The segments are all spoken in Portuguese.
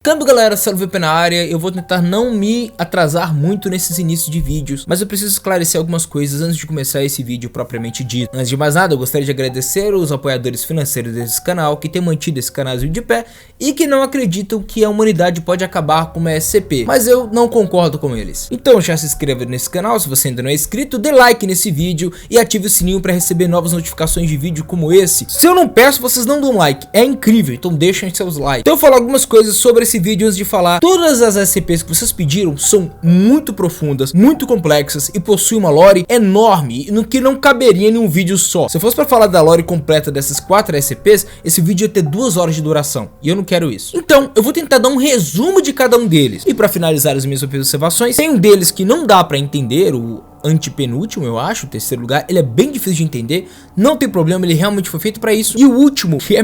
Câmbio galera, CeloVP na área. Eu vou tentar não me atrasar muito nesses inícios de vídeos, mas eu preciso esclarecer algumas coisas antes de começar esse vídeo propriamente dito. Antes de mais nada, eu gostaria de agradecer os apoiadores financeiros desse canal, que têm mantido esse canalzinho de pé e que não acreditam que a humanidade pode acabar com uma SCP, mas eu não concordo com eles. Então já se inscreva nesse canal se você ainda não é inscrito, dê like nesse vídeo e ative o sininho para receber novas notificações de vídeo como esse. Se eu não peço, vocês não dão like, é incrível, então deixem seus likes. Então eu vou falar algumas coisas sobre esse vídeo antes de falar. Todas as SCPs que vocês pediram são muito profundas, muito complexas e possuem uma lore enorme, no que não caberia em um vídeo só. Se fosse para falar da lore completa dessas 4 SCPs, esse vídeo ia ter 2 horas de duração, e eu não quero isso. Então, eu vou tentar dar um resumo de cada um deles. E para finalizar as minhas observações, tem um deles que não dá para entender, o antepenúltimo, eu acho, o terceiro lugar, ele é bem difícil de entender, não tem problema, ele realmente foi feito pra isso. E o último, que é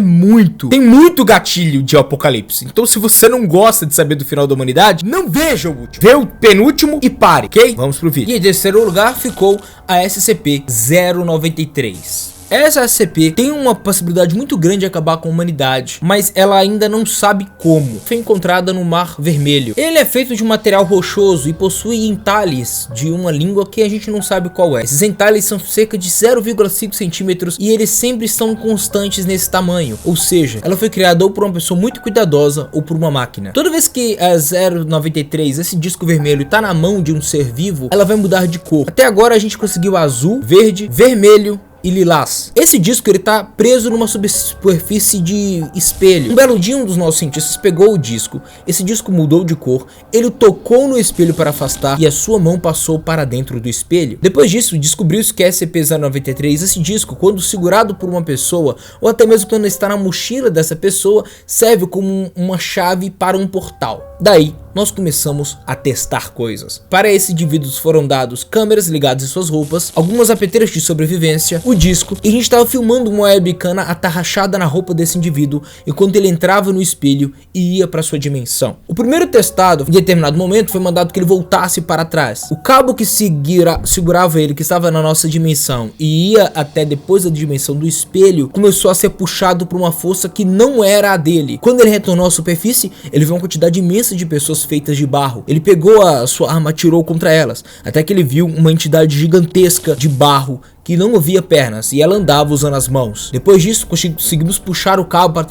tem muito gatilho de apocalipse, então se você não gosta de saber do final da humanidade, não veja o último, vê o penúltimo e pare, ok? Vamos pro vídeo. E em terceiro lugar ficou a SCP-093. Essa SCP tem uma possibilidade muito grande de acabar com a humanidade, mas ela ainda não sabe como. Foi encontrada no Mar Vermelho. Ele é feito de um material rochoso e possui entalhes de uma língua que a gente não sabe qual é. Esses entalhes são cerca de 0,5 centímetros e eles sempre estão constantes nesse tamanho. Ou seja, ela foi criada ou por uma pessoa muito cuidadosa ou por uma máquina. Toda vez que a 093, esse disco vermelho, tá na mão de um ser vivo, ela vai mudar de cor. Até agora a gente conseguiu azul, verde, vermelho e lilás. Esse disco ele tá preso numa superfície de espelho. Um belo dia um dos nossos cientistas pegou o disco, esse disco mudou de cor, ele tocou no espelho para afastar e a sua mão passou para dentro do espelho. Depois disso descobriu-se que a SCP-093, esse disco, quando segurado por uma pessoa ou até mesmo quando está na mochila dessa pessoa, serve como uma chave para um portal. Daí nós começamos a testar coisas. Para esses indivíduos foram dados câmeras ligadas em suas roupas, algumas apetrechos de sobrevivência, o disco, e a gente estava filmando uma webcam atarrachada na roupa desse indivíduo enquanto ele entrava no espelho e ia para sua dimensão. O primeiro testado, em determinado momento, foi mandado que ele voltasse para trás. O cabo que segurava ele, que estava na nossa dimensão e ia até depois da dimensão do espelho, começou a ser puxado por uma força que não era a dele. Quando ele retornou à superfície, ele viu uma quantidade imensa de pessoas feitas de barro. Ele pegou a sua arma e atirou contra elas, até que ele viu uma entidade gigantesca de barro que não movia pernas e ela andava usando as mãos. Depois disso, conseguimos puxar o cabo para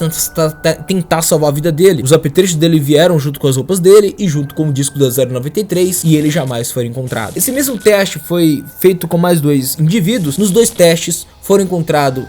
tentar salvar a vida dele. Os apetrechos dele vieram junto com as roupas dele e junto com o disco da 093 e ele jamais foi encontrado. Esse mesmo teste foi feito com mais 2 indivíduos. Nos 2 testes foram encontrados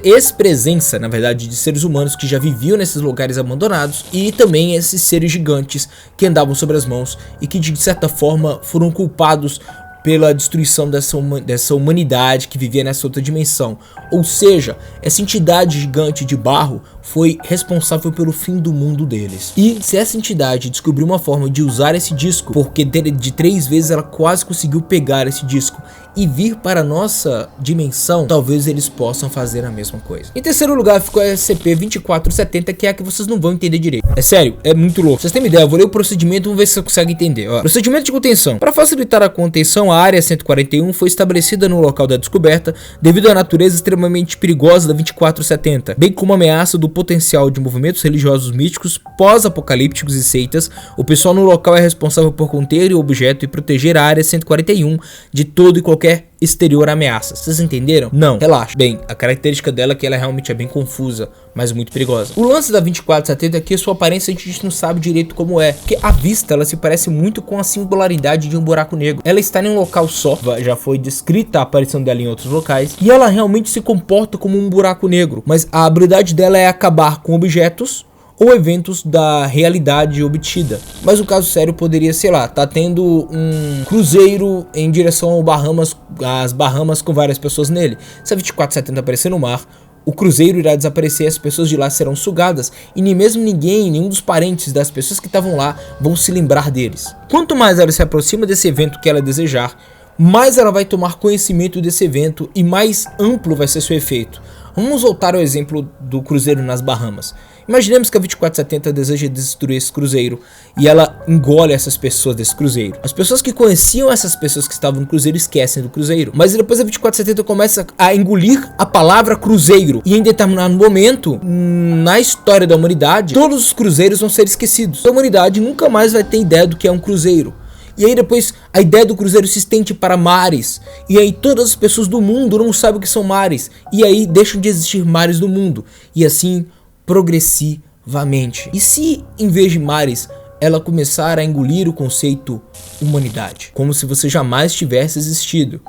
ex-presença, na verdade, de seres humanos que já viviam nesses lugares abandonados e também esses seres gigantes que andavam sobre as mãos e que de certa forma foram culpados pela destruição dessa humanidade que vivia nessa outra dimensão. Ou seja, essa entidade gigante de barro foi responsável pelo fim do mundo deles. E se essa entidade descobriu uma forma de usar esse disco, porque de 3 vezes ela quase conseguiu pegar esse disco e vir para a nossa dimensão, talvez eles possam fazer a mesma coisa. Em terceiro lugar ficou a SCP-2470, que é a que vocês não vão entender direito. É sério, é muito louco. Vocês têm uma ideia, eu vou ler o procedimento e vamos ver se você consegue entender. Ó, procedimento de contenção. Para facilitar a contenção, a área 141 foi estabelecida no local da descoberta devido à natureza extremamente perigosa da 2470, bem como a ameaça do potencial de movimentos religiosos místicos pós-apocalípticos e seitas. O pessoal no local é responsável por conter o objeto e proteger a área 141 de todo e qualquer exterior ameaça. Vocês entenderam? Não, relaxa. Bem, a característica dela é que ela realmente é bem confusa, mas muito perigosa. O lance da 2470 é que sua aparência a gente não sabe direito como é, porque à vista ela se parece muito com a singularidade de um buraco negro. Ela está em um local só, já foi descrita a aparição dela em outros locais, e ela realmente se comporta como um buraco negro, mas a habilidade dela é acabar com objetos ou eventos da realidade obtida. Mas o caso sério poderia, sei lá, tá tendo um cruzeiro em direção ao às Bahamas com várias pessoas nele. Se a 2470 aparecer no mar, o cruzeiro irá desaparecer, as pessoas de lá serão sugadas e nem mesmo nenhum dos parentes das pessoas que estavam lá vão se lembrar deles. Quanto mais ela se aproxima desse evento que ela desejar, mais ela vai tomar conhecimento desse evento e mais amplo vai ser seu efeito. Vamos voltar ao exemplo do cruzeiro nas Bahamas. Imaginemos que a 2470 deseja destruir esse cruzeiro e ela engole essas pessoas desse cruzeiro. As pessoas que conheciam essas pessoas que estavam no cruzeiro esquecem do cruzeiro, mas depois a 2470 começa a engolir a palavra cruzeiro e em determinado momento na história da humanidade todos os cruzeiros vão ser esquecidos. A humanidade nunca mais vai ter ideia do que é um cruzeiro. E aí depois a ideia do cruzeiro se estende para mares. E aí todas as pessoas do mundo não sabem o que são mares. E aí deixam de existir mares no mundo. E assim progressivamente. E se em vez de mares ela começar a engolir o conceito humanidade? Como se você jamais tivesse existido.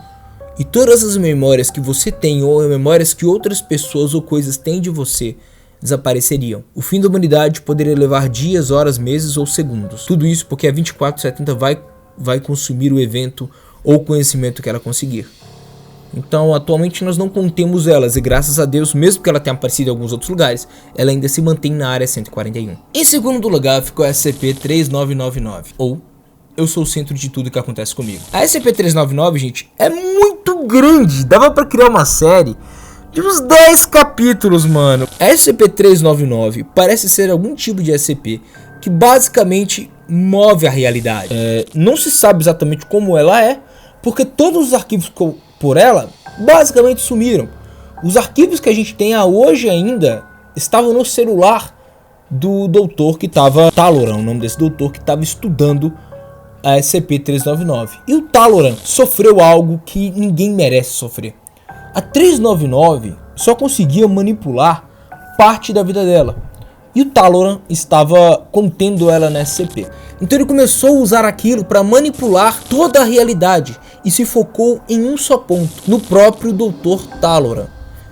E todas as memórias que você tem ou memórias que outras pessoas ou coisas têm de você desapareceriam. O fim da humanidade poderia levar dias, horas, meses ou segundos. Tudo isso porque a 2470 vai consumir o evento ou o conhecimento que ela conseguir. Então atualmente nós não contemos elas e graças a Deus, mesmo que ela tenha aparecido em alguns outros lugares, ela ainda se mantém na área 141. Em segundo lugar ficou a SCP-3999, ou Eu Sou o Centro de Tudo que Acontece Comigo. A SCP-399, gente, é muito grande, dava pra criar uma série de uns 10 capítulos, mano. A SCP-399 parece ser algum tipo de SCP que basicamente move a realidade. Não se sabe exatamente como ela é, porque todos os arquivos por ela basicamente sumiram. Os arquivos que a gente tem hoje ainda estavam no celular do doutor que estava... Taloran, o nome desse doutor que estava estudando a SCP-399. E o Taloran sofreu algo que ninguém merece sofrer. A 399 só conseguia manipular parte da vida dela. E o Taloran estava contendo ela na SCP. Então ele começou a usar aquilo para manipular toda a realidade. E se focou em um só ponto, no próprio Dr. Taloran.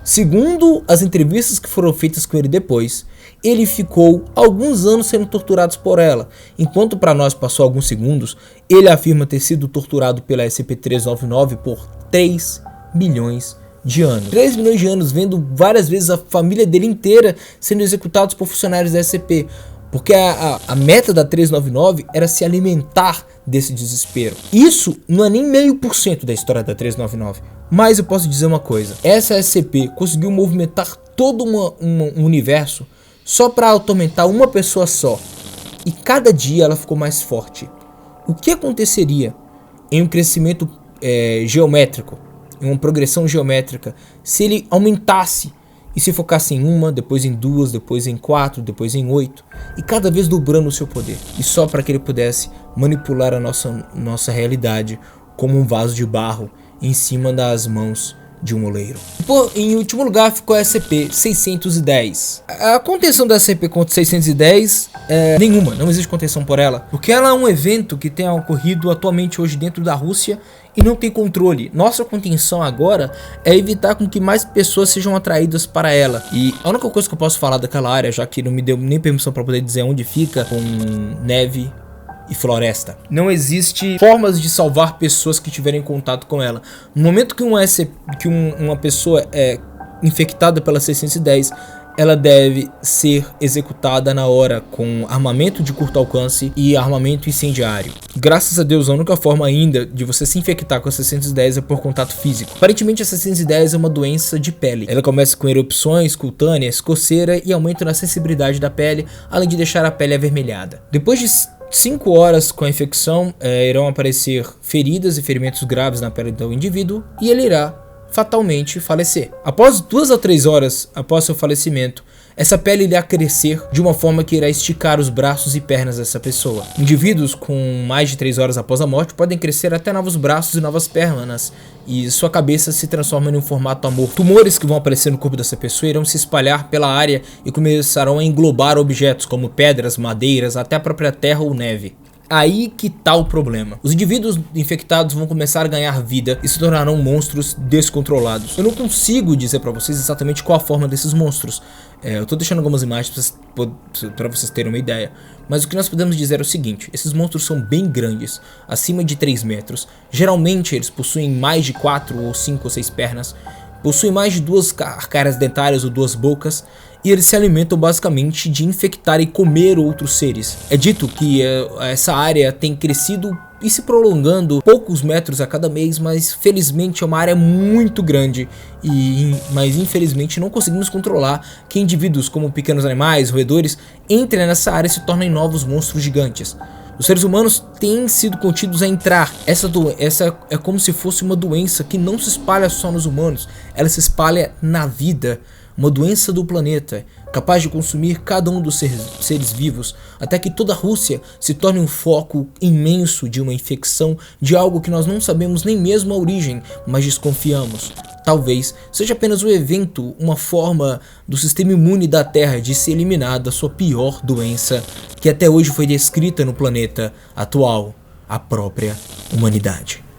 Segundo as entrevistas que foram feitas com ele depois, ele ficou alguns anos sendo torturado por ela. Enquanto para nós passou alguns segundos, ele afirma ter sido torturado pela SCP-399 por 3 milhões de anos. 3 milhões de anos, vendo várias vezes a família dele inteira sendo executados por funcionários da SCP. Porque a meta da 399 era se alimentar desse desespero. Isso não é nem 0,5% da história da 399. Mas eu posso dizer uma coisa. Essa SCP conseguiu movimentar todo um universo só para atormentar uma pessoa só. E cada dia ela ficou mais forte. O que aconteceria em um crescimento geométrico, em uma progressão geométrica, se ele aumentasse e se focasse em uma, depois em 2, depois em 4, depois em 8, e cada vez dobrando o seu poder, e só para que ele pudesse manipular a nossa realidade como um vaso de barro em cima das mãos de um oleiro. Em último lugar ficou a SCP-610. A contenção da SCP-610 é nenhuma, não existe contenção por ela, porque ela é um evento que tem ocorrido atualmente hoje dentro da Rússia e não tem controle. Nossa contenção agora é evitar com que mais pessoas sejam atraídas para ela. E a única coisa que eu posso falar daquela área, já que não me deu nem permissão para poder dizer onde fica, com neve e floresta, não existe formas de salvar pessoas que tiverem contato com ela. No momento que uma pessoa é infectada pela 610, ela deve ser executada na hora com armamento de curto alcance e armamento incendiário. Graças a Deus, a única forma ainda de você se infectar com a 610 é por contato físico. Aparentemente a 610 é uma doença de pele. Ela começa com erupções cutâneas, coceira e aumento na sensibilidade da pele, além de deixar a pele avermelhada. Depois de 5 horas com a infecção, irão aparecer feridas e ferimentos graves na pele do indivíduo e ele irá fatalmente falecer. Após 2 a 3 horas após seu falecimento, essa pele irá crescer de uma forma que irá esticar os braços e pernas dessa pessoa. Indivíduos com mais de 3 horas após a morte podem crescer até novos braços e novas pernas, e sua cabeça se transforma em um formato amorfo. Tumores que vão aparecer no corpo dessa pessoa irão se espalhar pela área e começarão a englobar objetos como pedras, madeiras, até a própria terra ou neve. Aí que tá o problema. Os indivíduos infectados vão começar a ganhar vida e se tornarão monstros descontrolados. Eu não consigo dizer pra vocês exatamente qual a forma desses monstros. Eu tô deixando algumas imagens pra vocês terem uma ideia. Mas o que nós podemos dizer é o seguinte: esses monstros são bem grandes, acima de 3 metros. Geralmente eles possuem mais de 4 ou 5 ou 6 pernas. Possuem mais de 2 caras dentárias ou 2 bocas. E eles se alimentam basicamente de infectar e comer outros seres. É dito que essa área tem crescido e se prolongando poucos metros a cada mês, mas felizmente é uma área muito grande mas infelizmente não conseguimos controlar que indivíduos como pequenos animais, roedores, entrem nessa área e se tornem novos monstros gigantes. Os seres humanos têm sido contidos a entrar. Essa é como se fosse uma doença que não se espalha só nos humanos, ela se espalha na vida. Uma doença do planeta, capaz de consumir cada um dos seres vivos, até que toda a Rússia se torne um foco imenso de uma infecção de algo que nós não sabemos nem mesmo a origem, mas desconfiamos. Talvez seja apenas um evento, uma forma do sistema imune da Terra de se eliminar da sua pior doença, que até hoje foi descrita no planeta atual, a própria humanidade.